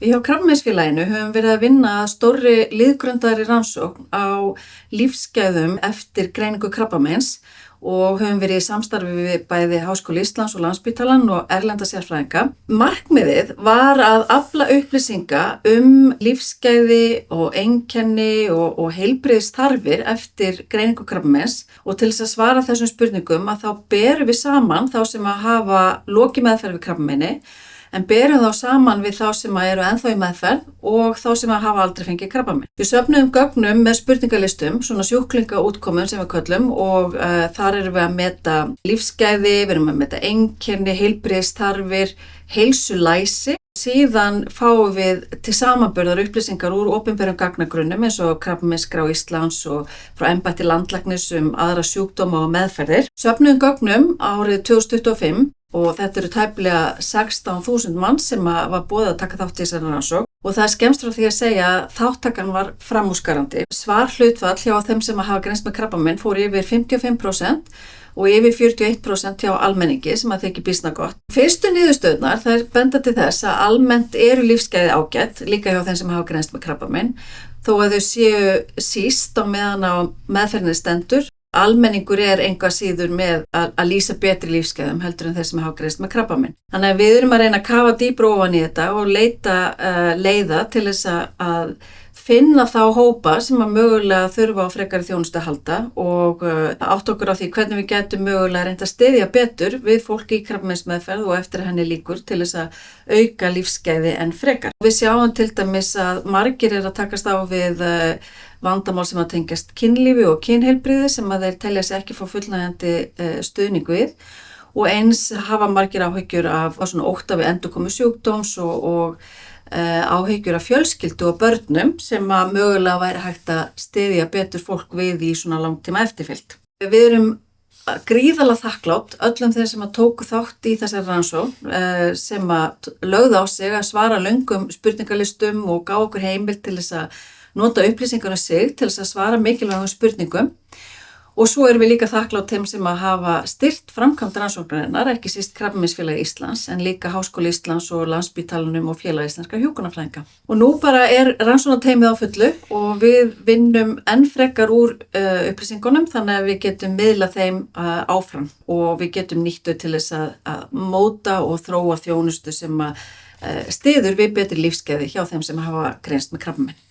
Við hjá Krabbameinsfélaginu höfum verið að vinna að stórri liðgrundaðri rannsókn á lífsgæðum eftir greiningu krabbameins og höfum verið í samstarfi við bæði Háskóla Íslands og Landspítalann og erlenda sérfræðinga. Markmiðið var að afla upplýsinga lífsgæði og einkenni og heilbrigðisþarfir eftir greiningu krabbameins og til þess að svara þessum spurningum að þá berum við saman þá sem að hafa lokið meðferð við krabbameini en berum þá saman við þá sem eru ennþá í meðferð og þá sem hafa aldrei fengið krabbamein. Við söfnuðum gögnum með spurningalistum, svona sjúklingaútkomum sem við köllum og þar erum við að meta lífsgæði, við erum að meta einkenni, heilbrigðisþarfir, heilsulæsi. Síðan fáum við til samanburðar upplýsingar úr opinberum gagnagrunnum eins og Krabbameinsskrá Íslands og frá embætti landlæknis aðra sjúkdóma og meðferðir. Söfnuðum gögnum árið 2025 og þetta eru tæplega 16.000 manns sem var boðið að taka þátt í þessari rannsókn og það skemmst frá því að segja að þátttakan var framúrskarandi. Svarhlutfall hjá þeim sem hafa greinst með krabbamein fór yfir 55% og yfir 41% hjá almenningi sem að þykir býsna gott. Fyrstu niðurstöðnar þær benda til þess að almennt eru lífsgæði ágætt líka hjá þeim sem hafa greinst með krabbamein þó að þau séu síst á meðan á meðferðinni stendur. Almenningur engu að síður með að lýsa betri lífsgæðum heldur en þeir sem hafa greinst með krabbamein. Þannig að við erum að reyna að kafa dýpra ofan í þetta og leita leiða til þess að finna þá hópa sem að mögulega þurfa á frekari þjónustu að halda og átta okkur á því hvernig við getum mögulega reynt að styðja betur við fólk í krabbameinsmeðferð og eftir henni líkur til þess að auka lífsgæði en frekar. Við sjáum til dæmis að margir að takast á við vandamál sem að tengjast kynlífi og kynheilbrigði sem að þeir telja sig ekki fá fullnægjandi stuðning við og eins hafa margir áhyggjur af svona ótta við endurkomu sjúkdóms og áhyggjur af fjölskyldu og börnum sem að mögulega væri hægt að styðja betur fólk við í svona langtíma eftirfylgd. Við erum gríðarlega þakklátt öllum þeir sem að tóku þátt í þessari rannsókn sem að lögðu á sig að svara löngum spurningalistum og gá okkur heimild til þess að nota upplýsingarna sig til þess að svara mikilvægum spurningum og svo erum við líka þakklátt þeim sem að hafa styrkt framkvæmd rannsóknarinnar, ekki síst Krabbameinsfélagi Íslands en líka Háskóla Íslands og Landspítalanum og Félagi íslenskra hjúkrunarfræðinga. Og nú bara rannsóknarteymið á fullu og við vinnum enn frekar úr upplýsingunum þannig að við getum miðlað þeim áfram og við getum nýtt þau til þess að móta og þróa þjónustu sem styður við betri lífsgæði hjá þeim sem hafa greinst með krabbamein.